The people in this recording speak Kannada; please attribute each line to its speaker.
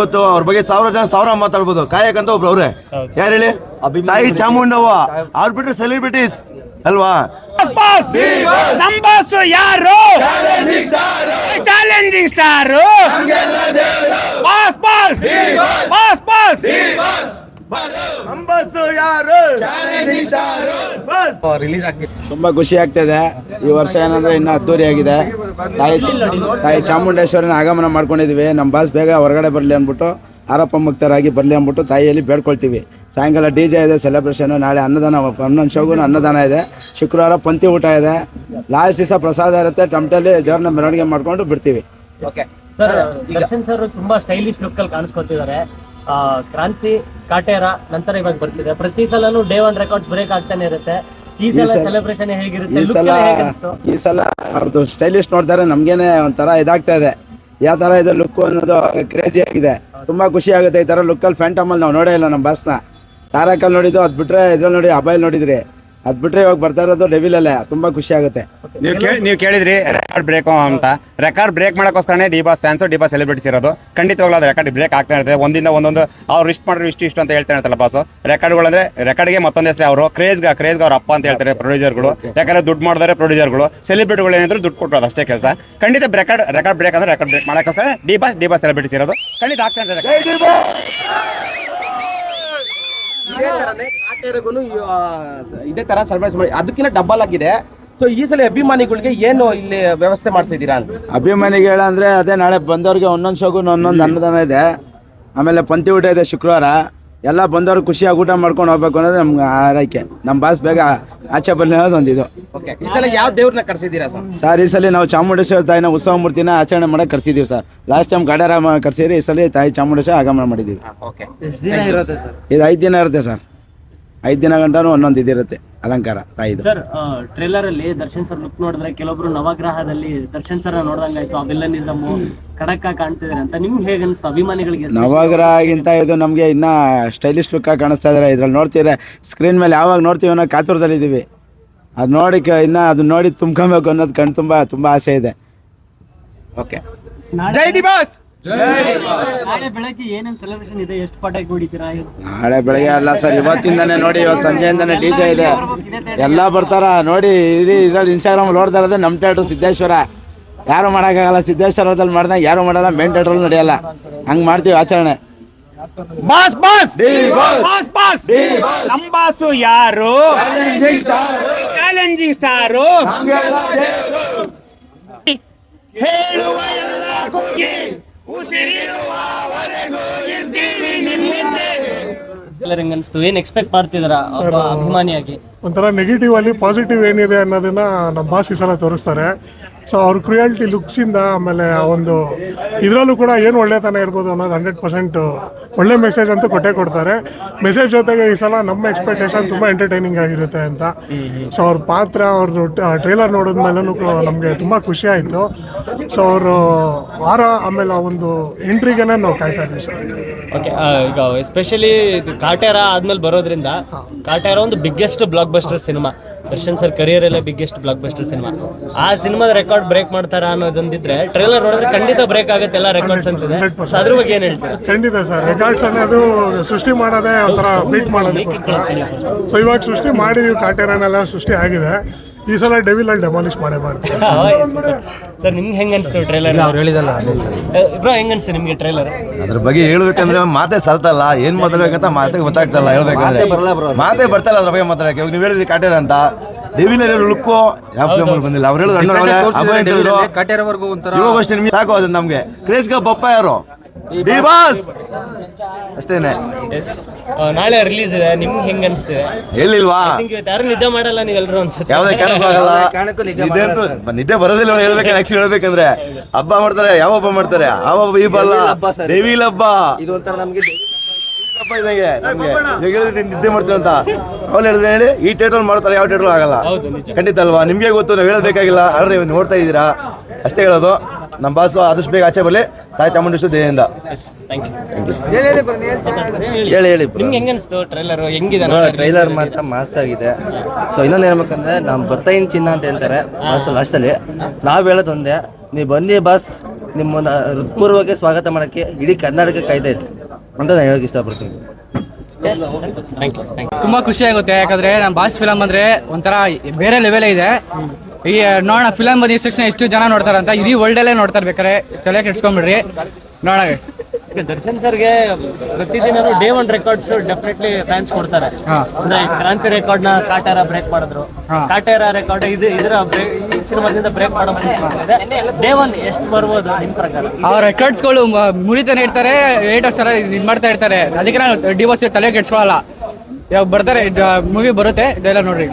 Speaker 1: ಗೊತ್ತು ಅವ್ರ ಬಗ್ಗೆ 1000 ಜನ 1000 ಮಾತಾಡ್ಬೋದು. ಕಾಯಕಂತ ಒಬ್ರು ಅವ್ರೆ, ಯಾರು ಹೇಳಿ? ತಾಯಿ ಚಾಮುಂಡವ್ವ. ಅವ್ರು ಬಿಟ್ರೆ ಸೆಲೆಬ್ರಿಟೀಸ್ ಅಲ್ವಾ?
Speaker 2: ಸಂಬಾಸು ಯಾರು? Challenging star. Boss boss boss boss
Speaker 1: ಸಂಬಾಸು ಯಾರು?
Speaker 3: ರಿಲೀಸ್ ಆಗ್ತಿದೆ.
Speaker 4: ತುಂಬಾ ಖುಷಿ ಆಗ್ತಿದೆ. ಈ ವರ್ಷ ಏನಂದ್ರೆ ಇನ್ನು ಅದ್ದೂರಿ ಆಗಿದೆ. ತಾಯಿ ಚಾಮುಂಡೇಶ್ವರಿನ ಆಗಮನ ಮಾಡ್ಕೊಂಡಿದೀವಿ. ನಮ್ಮ ಬಾಸ್ ಬೇಗ ಹೊರಗಡೆ ಬರಲಿ ಅಂದ್ಬಿಟ್ಟು, ಆರೋಪ ಮುಕ್ತರಾಗಿ ಬರಲಿ ಅಂದ್ಬಿಟ್ಟು ತಾಯಿಯಲ್ಲಿ ಬೇಡ್ಕೊಳ್ತೀವಿ. ಸಾಯಂಕಾಲ DJ ಇದೆ, ಸೆಲೆಬ್ರೇಷನ್. ನಾಳೆ ಅನ್ನದಾನ, 11 ಶೋಗೂ ಅನ್ನದಾನ ಇದೆ. ಶುಕ್ರವಾರ ಪಂಥಿ ಊಟ ಇದೆ. ಲಾಸ್ಟ್ ದಿವಸ ಪ್ರಸಾದ ಇರುತ್ತೆ. ಟಮಟಲ್ಲಿ ದೇವ್ರನ್ನ ಮೆರವಣಿಗೆ ಮಾಡ್ಕೊಂಡು ಬಿಡ್ತೀವಿ.
Speaker 5: ದರ್ಶನ್ ಸರ್ ತುಂಬಾ ಸ್ಟೈಲಿಶ್ ಲುಕ್ ಅಲ್ಲಿ ಕಾಣಿಸ್ಕೊತಿದ್ದಾರೆ. ಕ್ರಾಂತಿ, ಕಾಟೇರ ನಂತರ ಇವಾಗ ಬರ್ತಿದೆ. ಪ್ರತಿ ಸಲನೂ ಡೇ 1 ರೆಕಾರ್ಡ್ಸ್ ಬ್ರೇಕ್ ಆಗ್ತಾನೆ ಇರುತ್ತೆ. ಈ ಸಲ ಸೆಲೆಬ್ರೇಷನ್ ಹೇಗಿರುತ್ತೆ?
Speaker 4: ಈ ಸಲ ಅವ್ರದ್ದು ಸ್ಟೈಲಿಶ್ ನೋಡ್ತಾರೆ, ನಮ್ಗೇನೆ ಒಂಥರ ಇದಾಗ್ತಾ ಇದೆ. ಯಾವ ತರ ಇದೆ ಲುಕ್ ಅನ್ನೋದು ಕ್ರೇಜಿ ಆಗಿದೆ. ತುಂಬಾ ಖುಷಿ ಆಗುತ್ತೆ. ಈ ತರ ಲುಕ್ಕಲ್ಲಿ ಫ್ಯಾಂಟಮಲ್ಲಿ ನಾವು ನೋಡೇ ಇಲ್ಲ ನಮ್ಮ ಬಾಸ್ನ. ತಾರಕಲ್ಲಿ ನೋಡಿದ್ದು, ಅದ್ ಬಿಟ್ರೆ ಇದ್ರಲ್ಲಿ ನೋಡಿ ಅಭಯ್ ನೋಡಿದ್ರಿ. ಅದ್ ಬಿಟ್ರೆ ಇವಾಗ ಬರ್ತಾ ಇರೋದು ಡೆವಿಲಲ್ಲೇ. ತುಂಬಾ ಖುಷಿ ಆಗುತ್ತೆ.
Speaker 3: ನೀವು ಕೇಳಿದ್ರಿ ರೆಕಾರ್ಡ್ ಬ್ರೇಕ್ ಅಂತ. ರೆಕಾರ್ಡ್ ಬ್ರೇಕ್ ಮಾಡೋಕ್ಕೋಸ್ಕರನೇ ಡಿ-ಬಾಸ್ ಫ್ಯಾನ್ಸ್, ಡಿ-ಬಾಸ್ ಸೆಲೆಬ್ರಿಟೀಸ್ ಇರೋದು. ಖಂಡಿತವಾಗ್ಲೂ ಅದು ರೆಕಾರ್ಡ್ ಬ್ರೇಕ್ ಆಗ್ತಾ ಇರುತ್ತೆ. ಒಂದಿಂದ ಒಂದೊಂದು ಅವ್ರು ಇಷ್ಟು ಮಾಡಿದ್ರು ಇಷ್ಟು ಅಂತ ಹೇಳ್ತಾ ಇರ್ತಾರಲ್ಲ ಬಾಸು. ರೆಕಾರ್ಡ್ಗಳಂದ್ರೆ ರೆಕಾರ್ಡ್ಗೆ ಮತ್ತೊಂದು ಹೆಸರು ಅವರು. ಕ್ರೇಜ್ಗೆ ಅವ್ರ ಅಪ್ಪ ಅಂತ ಹೇಳ್ತಾರೆ ಪ್ರೊಡ್ಯೂಸರ್ಗಳು. ಯಾಕಂದ್ರೆ ದುಡ್ಡು ಮಾಡಿದ್ರೆ ಪ್ರೊಡ್ಯೂಸರ್ಗಳು. ಸೆಲೆಬ್ರಿಟಿಗಳು ಏನಾದ್ರು ದುಡ್ಡು ಕೊಟ್ಟರು ಅಷ್ಟೇ ಕೆಲಸ. ಖಂಡಿತ ರೆಕಾರ್ಡ್ ಬ್ರೇಕ್ ಅಂದ್ರೆ ರೆಕಾರ್ಡ್ ಬ್ರೇಕ್ ಮಾಡೋಕ್ಕೋಸ್ಕರ ಡಿ-ಬಾಸ್ ಸೆಲೆಬ್ರಿಟೀಸ್ ಇರೋದು. ಖಂಡಿತ ಆಗ್ತಾ ಇರ್ತದೆ.
Speaker 6: ಇದೇ ತರ ಸರ್ಪ್ರೈಸ್ ಮಾಡಿ ಅದಕ್ಕಿಂತ ಡಬಲ್ ಆಗಿದೆ. ಸೊ ಈ ಸಲ ಅಭಿಮಾನಿಗಳಿಗೆ ಏನು ಇಲ್ಲಿ ವ್ಯವಸ್ಥೆ ಮಾಡಿಸಿದ್ದೀರಾ ಅಂತ?
Speaker 4: ಅಭಿಮಾನಿಗಳು ಅಂದ್ರೆ ಅದೇ, ನಾಳೆ ಬಂದವ್ರಿಗೆ ಒಂದೊಂದು ಶೋಗೂ ಒಂದೊಂದು ಅನ್ನದಾನ ಇದೆ. ಆಮೇಲೆ ಪಂಥಿ ಊಟ ಇದೆ ಶುಕ್ರವಾರ. ಎಲ್ಲ ಬಂದವ್ರು ಖುಷಿಯಾಗಿ ಊಟ ಮಾಡ್ಕೊಂಡು ಹೋಗ್ಬೇಕು ಅನ್ನೋದು ನಮ್ಗೆ ಆರೈಕೆ. ನಮ್ಮ ಬಾಸ್ ಬೇಗ ಆಚೆ ಬರಲಿ ಅನ್ನೋದು ಒಂದಿದು.
Speaker 6: ಈ ಸಲ ಯಾವ ದೇವ್ರನ್ನ ಕರ್ಸಿದ್ದೀರಾ
Speaker 4: ಸರ್? ಈ ಸಲ ನಾವು ಚಾಮುಂಡೇಶ್ವರಿ ತಾಯಿನ ಉತ್ಸವ ಮೂರ್ತಿನ ಆಚರಣೆ ಮಾಡಕ್ಕೆ ಕರ್ಸಿದೀವಿ ಸರ್. ಲಾಸ್ಟ್ ಟೈಮ್ ಗಡಾರಾಮ ಕರ್ಸಿರಿ. ಈ ಸಲ ತಾಯಿ ಚಾಮುಂಡೇಶ್ವರಿ ಆಗಮನ ಮಾಡಿದ್ದೀವಿ. ಇದು 5 ದಿನ ಇರುತ್ತೆ ಸರ್. 5 ದಿನ ಗಂಟನೂ ಒಂದೊಂದು ಇದಿರುತ್ತೆ ಅಲಂಕಾರ ತಾಯಿದು.
Speaker 5: ಸರ್, ಟ್ರೇಲರ್ ಅಲ್ಲಿ ದರ್ಶನ್ ಸರ್ ಲುಕ್ ನೋಡಿದ್ರೆ ಕೆಲವೊಬ್ರು ನವಗ್ರಹದಲ್ಲಿ ದರ್ಶನ್ ಸರ್ ನೋಡ್ದಂಗಾಯ್ತು. ಆ ವಿಲ್ಲನಿಸಮ್ ಖಡಕ್ ಕಾಣ್ತಿದ್ದಾರೆ ಅಂತ ನಿಮ್ಗೆ ಹೇಗೆ ಅನಿಸ್ತು? ಅಭಿಮಾನಿಗಳಿಗೆ
Speaker 4: ನವಗ್ರಹಗಿಂತ ಇದು ನಮಗೆ ಇನ್ನ ಸ್ಟೈಲಿಶ್ ಲುಕ್ ಆಗಿ ಕಾಣಿಸ್ತಾ ಇದ್ದಾರೆ. ಇದ್ರಲ್ಲಿ ನೋಡ್ತೀರಾ ಸ್ಕ್ರೀನ್ ಮೇಲೆ ಯಾವಾಗ ನೋಡ್ತೀವಿ ಅನ್ನೋ ಕಾತುರದಲ್ಲಿದ್ದೀವಿ. ಅದು ನೋಡಿ ಇನ್ನ ಅದನ್ನ ನೋಡಿ ತುಂಬ್ಕೊಬೇಕು ಅನ್ನೋದು ಕಣ್ ತುಂಬಾ ಆಸೆ ಇದೆ.
Speaker 6: ಓಕೆ, ಜೈ ಡಿ-ಬಾಸ್.
Speaker 5: ನಾಳೆ ಬೆಳಗ್ಗೆ ಏನೇನು ಸೆಲೆಬ್ರೇಷನ್ ಇದೆ? ಎಷ್ಟು ಪಟಾಕಿ ಹೊಡಿತೀರಾ?
Speaker 4: ನಾಳೆ ಬೆಳಗ್ಗೆ ಅಲ್ಲ ಸರ್, ಇವತ್ತಿಂದಾನೆ ನೋಡಿ. ಇವತ್ತು ಸಂಜೆಯಿಂದಾನೆ DJ ಇದೆ. ಎಲ್ಲ ಬರ್ತಾರ ನೋಡಿ. ಇದ್ರಲ್ಲಿ ಇನ್ಸ್ಟಾಗ್ರಾಮ್ ನೋಡ್ತಾ ಇರೋದೇ ನಮ್ಮ ಥಿಯೇಟ್ರ್ ಸಿದ್ದೇಶ್ವರ. ಯಾರು ಮಾಡೋಕ್ಕಾಗಲ್ಲ. ಸಿದ್ದೇಶ್ವರದಲ್ಲಿ ಮಾಡಿದಾಗ ಯಾರು ಮಾಡಲ್ಲ. ಮೇನ್ ಥಿಯೇಟ್ರಲ್ಲಿ ನಡೆಯಲ್ಲ. ಹಂಗೆ ಮಾಡ್ತೀವಿ ಆಚರಣೆ.
Speaker 2: ಬಾಸ್ ಬಾಸ್ ಬಾಸ್ ಬಾಸ್ ಸಂಬಾಸು ಯಾರು? Challenging star. ಹೇಳುವ ಎಲ್ಲ ಕುಗ್ಗಿ ಉಸಿರಿರುವವರೆಗೂ ಇರ್ತೀವಿ ನಿಮ್ಮಿಂದೆ.
Speaker 5: ಹೆಂಗ ಅನಿಸ್ತು? ಏನ್ ಎಕ್ಸ್ಪೆಕ್ಟ್ ಮಾಡ್ತಿದಾರ ಅಭಿಮಾನಿಯಾಗಿ?
Speaker 7: ಒಂಥರ ನೆಗೆಟಿವ್ ಅಲ್ಲಿ ಪಾಸಿಟಿವ್ ಏನಿದೆ ಅನ್ನೋದನ್ನ ನಮ್ಮ ಬಾಸ್ ಈ ಸಲ ತೋರಿಸ್ತಾರೆ. ಸೊ ಅವ್ರ ಕ್ರಿಯಾಲಿಟಿ ಲುಕ್ಸಿಂದ, ಆಮೇಲೆ ಒಂದು ಇದರಲ್ಲೂ ಕೂಡ ಏನು ಒಳ್ಳೆತನ ಇರ್ಬೋದು ಅನ್ನೋದು 100% ಒಳ್ಳೆ ಮೆಸೇಜ್ ಅಂತೂ ಕೊಡ್ತಾರೆ. ಮೆಸೇಜ್ ಜೊತೆಗೆ ಈ ಸಲ ನಮ್ಮ ಎಕ್ಸ್ಪೆಕ್ಟೇಷನ್ ತುಂಬ ಎಂಟರ್ಟೈನಿಂಗ್ ಆಗಿರುತ್ತೆ ಅಂತ. ಸೊ ಅವ್ರ ಪಾತ್ರ, ಅವ್ರದ್ದು ಟ್ರೇಲರ್ ನೋಡಿದ್ಮೇಲೂ ನಮಗೆ ತುಂಬ ಖುಷಿ ಆಯಿತು. ಸೊ ಅವರು ವಾರ ಆಮೇಲೆ ಆ ಒಂದು ಎಂಟ್ರಿಗೇನೆ ನಾವು ಕಾಯ್ತಾ ಇದ್ದೀವಿ ಸರ್.
Speaker 5: ಓಕೆ, ಈಗ ಎಸ್ಪೆಷಲಿ ಇದು ಕಾಟೇರ ಆದ್ಮೇಲೆ ಬರೋದ್ರಿಂದ, ಕಾಟೇರ ಒಂದು biggest blockbuster cinema. Darshan sir career ಎಲ್ಲ ಬಿಗ್ಗೆಸ್ಟ್ ಬ್ಲಾಕ್ ಬಸ್ಟರ್ ಸಿನಿಮಾ. ಆ ಸಿನಿಮಾದ ರೆಕಾರ್ಡ್ ಬ್ರೇಕ್ ಮಾಡ್ತಾರ ಅನ್ನೋದೊಂದಿದ್ರೆ ಟ್ರೇಲರ್ ನೋಡಿದ್ರೆ ಖಂಡಿತ ಬ್ರೇಕ್ ಆಗುತ್ತೆ ಎಲ್ಲ ರೆಕಾರ್ಡ್ಸ್ ಅಂತಿದೆ. ಅದ್ರ ಬಗ್ಗೆ ಏನ್ ಹೇಳ್ತೀರಾ?
Speaker 7: ಖಂಡಿತ ಸರ್, ರೆಕಾರ್ಡ್ಸ್ ಅನ್ನೋದು ಸೃಷ್ಟಿ ಮಾಡೋದೇ ಒಂಥರ ಬೀಟ್ ಮಾಡೋದಕ್ಕೋಸ್ಕರ. ಸೊ ಇವಾಗ ಸೃಷ್ಟಿ ಮಾಡಿದೀವಿ, ಕಾಟೇರನೆಲ್ಲ ಸೃಷ್ಟಿ ಆಗಿದೆ. ಈ ಸಲ ಡೆವಿಲ್ ಅಲ್ಲಿ ಡೆಮಾಲಿಷ್ ಮಾಡೇ ಮಾಡ್ತೀವಿ
Speaker 5: ಸರ್. ನಿಮ್ಗೆ ಹೆಂಗ್ ಅನ್ಸ್ತು ಟ್ರೇಲರ್?
Speaker 3: ಅವ್ರು ಹೇಳಿದಲ್ಲ
Speaker 5: ಬ್ರೋ, ಹೆಂಗ್ ಅನ್ಸ್ತು ನಿಮ್ಗೆ ಟ್ರೇಲರ್?
Speaker 1: ಅದ್ರ ಬಗ್ಗೆ ಹೇಳ್ಬೇಕಂದ್ರೆ ಮಾತೇ ಸಲ್ತಲ್ಲ. ಏನ್ ಮಾತಾಡ್ಬೇಕಂತ ಮಾತೇ ಗೊತ್ತಾಗ್ತಲ್ಲ. ಹೇಳ್ಬೇಕಂದ್ರೆ ಮಾತೇ ಬರ್ತಲ್ಲ ಅದ್ರ ಬಗ್ಗೆ ಮಾತಾಡಕ್ಕೆ. ಇವಾಗ ನೀವು ಹೇಳಿದ್ರಿ ಕಾಟೇರ ಅಂತ. ಡೆವಿಲ್ ಲುಕ್ಕು ಯಾವ ಫಿಲ್ಮ್ ಬಂದಿಲ್ಲ. ಅವ್ರು ಹೇಳಿದ್ರು
Speaker 3: ಕಾಟೇರವರೆಗೂ ಒಂಥರ
Speaker 1: ಇವಾಗ ಅಷ್ಟೇ ನಿಮ್ಗೆ ಸಾಕು. ಅದು ನಮ್ಗೆ ಕ್ರೇಜ್ಗ ಬಪ್ಪ ಯಾರು? ಡಿ-ಬಾಸ್ ಅಷ್ಟೇನೆ.
Speaker 5: ನಾಳೆ ರಿಲೀಸ್ ಇದೆ, ನಿಮ್ಗೆ ಹೆಂಗ್ ಅನ್ಸ್ತಿದೆ?
Speaker 1: ಹೇಳಿಲ್ವಾ?
Speaker 5: ಯಾರು ನಿದ್ದೆ ಮಾಡಲ್ಲ ನೀವೆಲ್ಲರೂ ಅನ್ಸುತ್ತೆ.
Speaker 1: ಯಾವ್ದೇ ಕಾರಣಕ್ಕಾಗಲ್ಲ. ನಿದ್ದೆ ಬರೋದಿಲ್ಲ ಹೇಳ್ಬೇಕು. ಆಕ್ಚುಲಿ ಹೇಳ್ಬೇಕಂದ್ರೆ ಹಬ್ಬ ಮಾಡ್ತಾರೆ. ಯಾವ ಹಬ್ಬ ಮಾಡ್ತಾರೆ? ಆ ಹಬ್ಬ ಈ ಹಬ್ಬ ಅಲ್ಲ, ಡೆವಿಲ್ ಹಬ್ಬ.
Speaker 6: ಇದು ಒಂಥರ ನಮಗೆ
Speaker 1: ಹಬ್ಬ ಇದಂಗೆ. ನಮ್ಗೆ ಇವಾಗ ಹೇಳಿದ್ರೆ ನಿದ್ದೆ ಮಾಡ್ತೀವಿ ಅಂತ ಅವ್ರು ಹೇಳಿದ್ರೆ ಹೇಳಿ, ಈ ಥಿಯೇಟರ್ ಮಾಡ್ತಾರೆ, ಯಾವ ಥಿಯೇಟರ್ ಆಗಲ್ಲ. ಖಂಡಿತ ಅಲ್ವಾ? ನಿಮ್ಗೆ ಗೊತ್ತು, ನಾವು ಹೇಳಬೇಕಾಗಿಲ್ಲ. ಆದ್ರೆ ನೀವು ನೋಡ್ತಾ ಇದ್ದೀರಾ ಅಷ್ಟೇ ಹೇಳೋದು. ನಮ್ಮ ಬಾಸು ಆದಷ್ಟು ಬೇಗ ಆಚೆ ಬರಲಿ. ತಾಯಿ ಚಾಮುಂಡೇಶ್ವರಿ ದಯೆಯಿಂದ.
Speaker 5: ಹೇಳಿ. ನಿಮ್ಗೆ ಹೆಂಗ್ ಅನ್ಸ್ತು ಟ್ರೈಲರ್? ಹೆಂಗಿದೆ
Speaker 3: ಟ್ರೈಲರ್ ಮಾತ್ರ ಮಾಸ್ ಆಗಿದೆ. ಸೊ ಇನ್ನೊಂದು ಹೇಳ್ಬೇಕಂದ್ರೆ ನಮ್ಮ ಬರ್ತಾ ಚಿನ್ನ ಅಂತ ಹೇಳ್ತಾರೆ ಲಾಸ್ಟಲ್ಲಿ. ನಾವು ಹೇಳೋದೊಂದೇ, ನೀವು ಬನ್ನಿ ಬಾಸ್,
Speaker 1: ನಿಮ್ಮನ್ನ ಹೃತ್ಪೂರ್ವಕ ಸ್ವಾಗತ ಮಾಡೋಕ್ಕೆ ಇಡೀ ಕರ್ನಾಟಕ ಕಾಯ್ತಾ ಇತ್ತು ಅಂತ ನಾನು ಹೇಳೋಕೆ ಇಷ್ಟಪಡ್ತೀನಿ.
Speaker 8: ತುಂಬಾ ಖುಷಿ ಆಗುತ್ತೆ, ಯಾಕಂದ್ರೆ ನಮ್ಮ ಬಾಸ್ ಫಿಲಮ್ ಅಂದ್ರೆ ಒಂಥರ ಬೇರೆ ಲೆವೆಲ್ ಇದೆ. ಈ ನೋಡೋಣ ಫಿಲಮ್ ಬಂದಿದ ತಕ್ಷಣ ಎಷ್ಟು ಜನ ನೋಡ್ತಾರೆ ಅಂತ ಇಡೀ ವರ್ಲ್ಡ್ ಅಲ್ಲೇ ನೋಡ್ತಾರೆ. ಬೇಕಾರೆ ತಲೆ ಕೆಡ್ಸ್ಕೊಂಡ್ಬಿಡ್ರಿ ನೋಡೋಣ.
Speaker 5: ದರ್ಶನ್ ಸರ್ಗೆ ಪ್ರತಿದಿನ day one records definitely fans ಕೊಡ್ತಾರೆ. ಅಂದ್ರೆ ಕ್ರಾಂತಿ ರೆಕಾರ್ಡ್ ನ ಕಾಟೇರ ಬ್ರೇಕ್ ಮಾಡಿದ್ರು. ಕಾಟೇರ ರೆಕಾರ್ಡ್ ಇದರ ಈ ಸಿನಿಮಾದಿಂದ ಬ್ರೇಕ್ ಮಾಡೋ ಡೇ ಒನ್ ಎಷ್ಟು ಬರ್ಬೋದು ನಿಮ್ ಪ್ರಕಾರ?
Speaker 8: ಅವ್ರ ರೆಕಾರ್ಡ್ಸ್ಗಳು ಮುರಿತಾನೆ ಇರ್ತಾರೆ, ರೇಟರ್ಸ್ ಇದು ಮಾಡ್ತಾ ಇರ್ತಾರೆ. ಅದಕ್ಕೆ ನಾನು ಡಿವೋರ್ಸ್ ತಲೆ ಕೆಡ್ಸ್ಕೊಳ್ಳಲ್ಲ. ಇವಾಗ ಬರ್ತಾರೆ, ಮೂವಿ ಬರುತ್ತೆ, ಇದೆಲ್ಲ ನೋಡ್ರಿ.